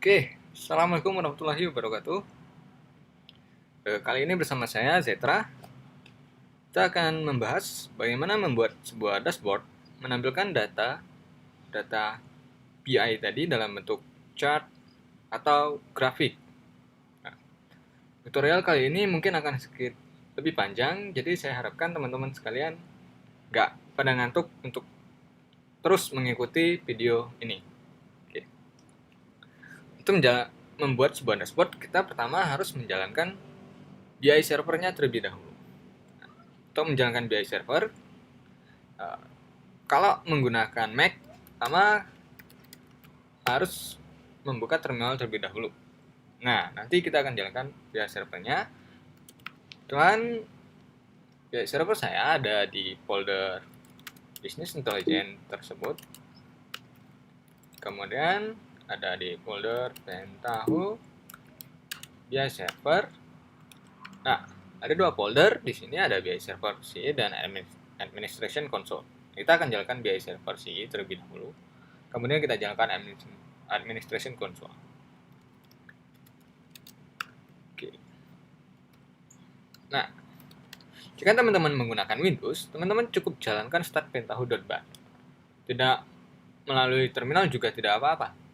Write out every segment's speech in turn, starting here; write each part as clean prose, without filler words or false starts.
Oke, Assalamualaikum warahmatullahi wabarakatuh. Kali ini bersama saya, Zetra. Kita akan membahas bagaimana membuat sebuah dashboard menampilkan data BI tadi dalam bentuk chart atau grafik. Nah, tutorial kali ini mungkin akan sedikit lebih panjang, jadi saya harapkan teman-teman sekalian nggak pada ngantuk untuk terus mengikuti video ini. Oke. Untuk membuat sebuah dashboard, kita pertama harus menjalankan BI servernya terlebih dahulu. Untuk menjalankan BI server, kalau menggunakan Mac, pertama harus membuka terminal terlebih dahulu. Nah, nanti kita akan jalankan BI servernya. Dan BI server saya ada di folder Business Intelligence tersebut. Kemudian ada di folder Pentaho BI server. Nah, ada dua folder. Di sini ada BI server CE dan Administration Console. Kita akan jalankan BI server CE terlebih dahulu. Kemudian kita jalankan Administration Console. Oke. Nah, jika teman-teman menggunakan Windows, teman-teman cukup jalankan start pentaho.bat. Tidak melalui terminal juga tidak apa-apa.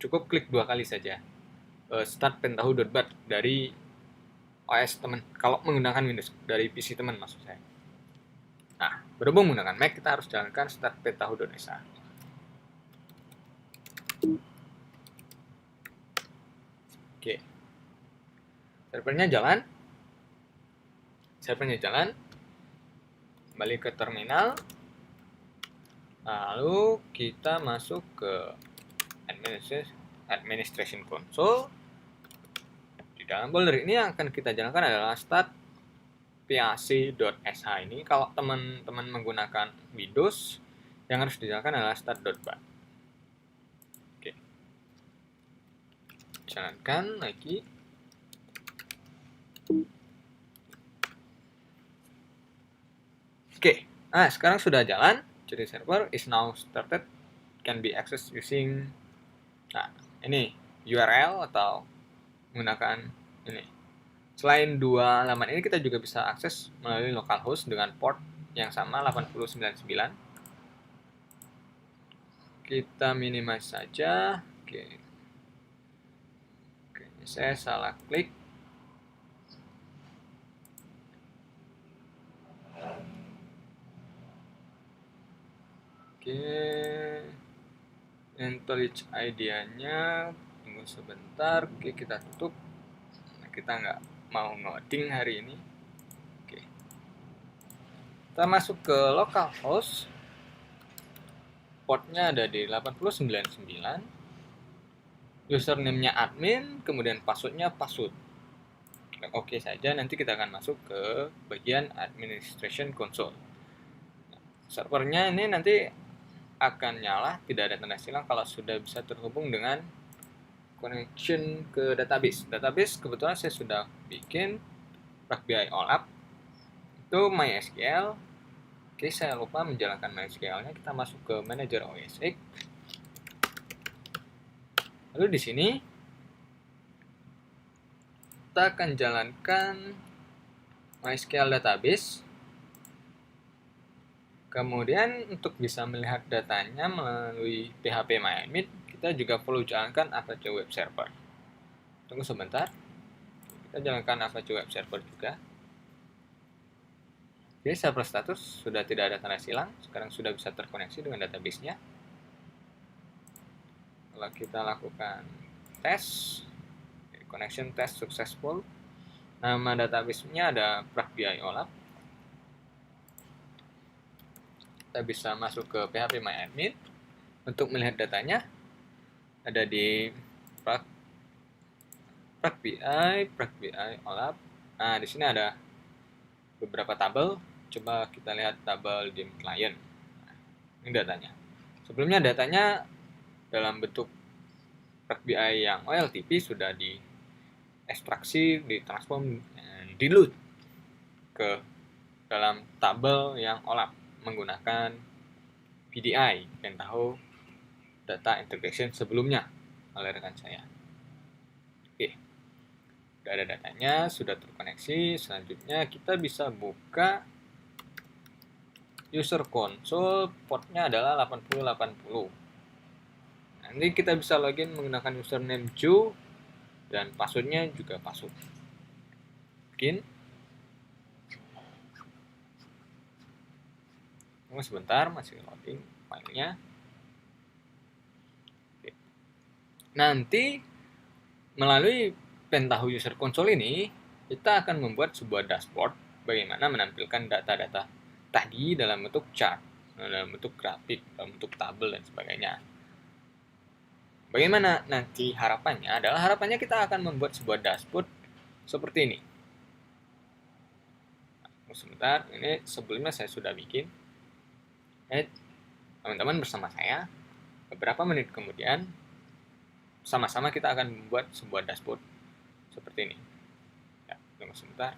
Cukup klik dua kali saja start pentaho.bat dari OS teman. Kalau menggunakan Windows, dari PC teman maksud saya. Nah, berhubung menggunakan Mac, kita harus jalankan start pentaho.sh. Oke. Servernya jalan. Kembali ke terminal. Lalu kita masuk ke Administration Console. Di dalam folder ini yang akan kita jalankan adalah start pac.sh ini. Kalau teman-teman menggunakan Windows, yang harus dijalankan adalah start.bat. Oke. Jalankan lagi. Oke. Nah, sekarang sudah jalan. Jadi server is now started, can be accessed using, nah ini URL atau menggunakan ini. Selain dua halaman ini, kita juga bisa akses melalui localhost dengan port yang sama 8099. Kita minimize saja. Oke, saya salah klik. Oke, IntelliJ idea-nya tunggu sebentar. Oke, kita tutup. Kita nggak mau ngoding hari ini. Oke, kita masuk ke localhost. Portnya ada di 8099. Username-nya admin, kemudian password-nya password. Oke saja, nanti kita akan masuk ke bagian Administration Console. Servernya ini nanti akan nyala, tidak ada tanda silang kalau sudah bisa terhubung dengan connection ke database. Database kebetulan saya sudah bikin BI OLAP. Itu MySQL. Oke, saya lupa menjalankan MySQL-nya. Kita masuk ke Manager OSX. Lalu di sini kita akan jalankan MySQL database. Kemudian untuk bisa melihat datanya melalui PHP MyAdmin, kita juga perlu jalankan Apache Web Server. Tunggu sebentar. Kita jalankan Apache Web Server juga. Oke, server status sudah tidak ada tanda silang. Sekarang sudah bisa terkoneksi dengan database-nya. Kalau kita lakukan tes, connection test successful. Nama database-nya ada BI OLAP. Kita bisa masuk ke PHP MyAdmin. Untuk melihat datanya, ada di BI OLAP. Nah, di sini ada beberapa tabel. Coba kita lihat tabel di client. Nah, ini datanya. Sebelumnya datanya dalam bentuk BI yang OLTP sudah diekstraksi, ditransform, dan diload ke dalam tabel yang OLAP menggunakan PDI, Pentaho Data Integration sebelumnya. oleh rekan saya. Oke, sudah ada datanya, sudah terkoneksi. Selanjutnya kita bisa buka user console, portnya adalah 8080. Nanti kita bisa login menggunakan username Joe dan passwordnya juga password. Bikin. Tunggu sebentar, masih loading filenya. Oke. Nanti melalui Pentaho User Console ini, kita akan membuat sebuah dashboard bagaimana menampilkan data-data tadi dalam bentuk chart, dalam bentuk grafik, dalam bentuk tabel, dan sebagainya. Bagaimana nanti harapannya adalah kita akan membuat sebuah dashboard seperti ini. Sebentar, ini sebelumnya saya sudah bikin. Teman-teman bersama saya, beberapa menit kemudian, sama-sama kita akan membuat sebuah dashboard seperti ini. Ya, tunggu sebentar.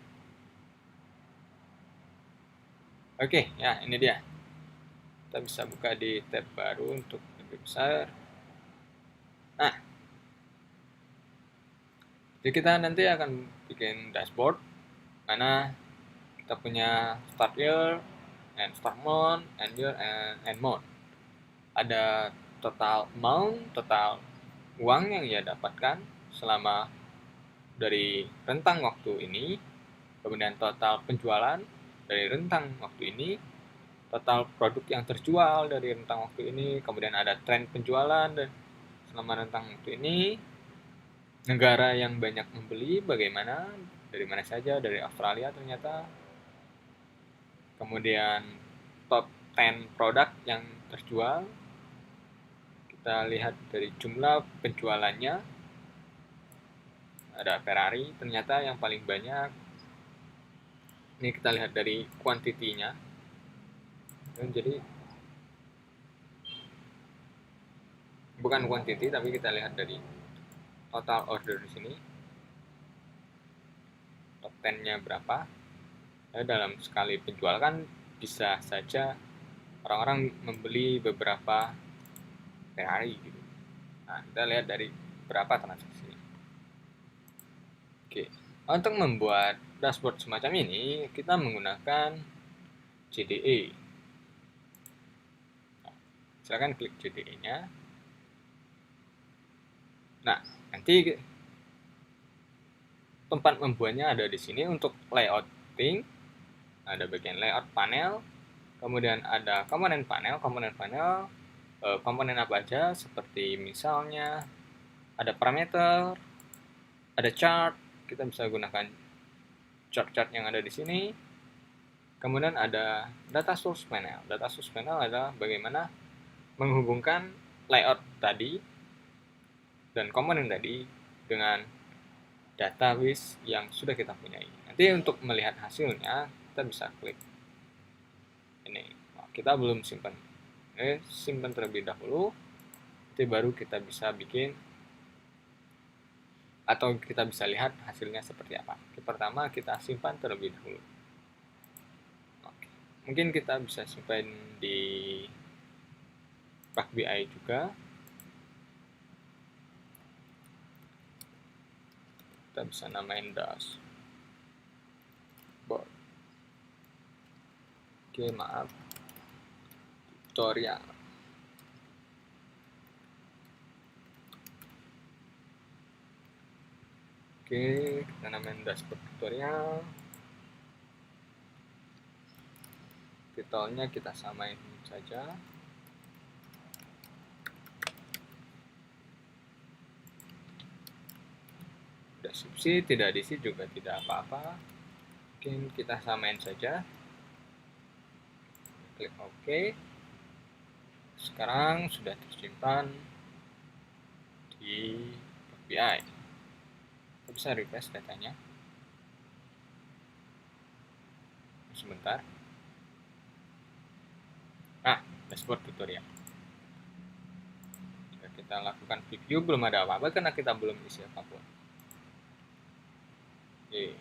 Oke, ya ini dia. Kita bisa buka di tab baru untuk lebih besar. Nah, jadi kita nanti akan bikin dashboard mana kita punya start year, and start month, and year, and end month. Ada total amount, total uang yang ia dapatkan selama dari rentang waktu ini, kemudian total penjualan dari rentang waktu ini, total produk yang terjual dari rentang waktu ini, kemudian ada tren penjualan dan selama rentang waktu ini, negara yang banyak membeli bagaimana, dari mana saja, dari Australia ternyata, kemudian top 10 produk yang terjual, kita lihat dari jumlah penjualannya, ada Ferrari ternyata yang paling banyak. Ini kita lihat dari kuantitinya. Jadi bukan quantity, tapi kita lihat dari total order di sini. Top 10-nya berapa? Dalam sekali penjual kan bisa saja orang-orang membeli beberapa Ferrari gitu. Nah, kita lihat dari berapa transaksi. Oke, untuk membuat dashboard semacam ini, kita menggunakan JDE. Silakan klik JDE-nya. Nah, nanti tempat membuatnya ada di sini untuk layouting. Ada bagian layout panel, kemudian ada komponen panel. Komponen apa aja, seperti misalnya ada parameter, ada chart, kita bisa gunakan chart-chart yang ada di sini. Kemudian ada data source panel. Data source panel adalah bagaimana menghubungkan layout tadi dan komponen tadi dengan database yang sudah kita punyai. Nanti untuk melihat hasilnya, kita bisa klik ini. Kita belum simpan. Simpan terlebih dahulu. Nanti baru kita bisa bikin atau kita bisa lihat hasilnya seperti apa. Pertama kita simpan terlebih dahulu. Oke. Mungkin kita bisa simpan di Power BI juga. Kita bisa namain dashboard. Oke, maaf. Tutorial. Oke, kita namain dashboard tutorial. Titelnya kita samain saja. Deskripsi tidak diisi juga tidak apa-apa. Mungkin kita samain saja. Klik OK. Sekarang sudah tersimpan di Power BI. Kita bisa refresh datanya. Sebentar. Nah, dashboard tutorial. Jika kita lakukan preview, belum ada apa-apa karena kita belum isi apapun. Oke.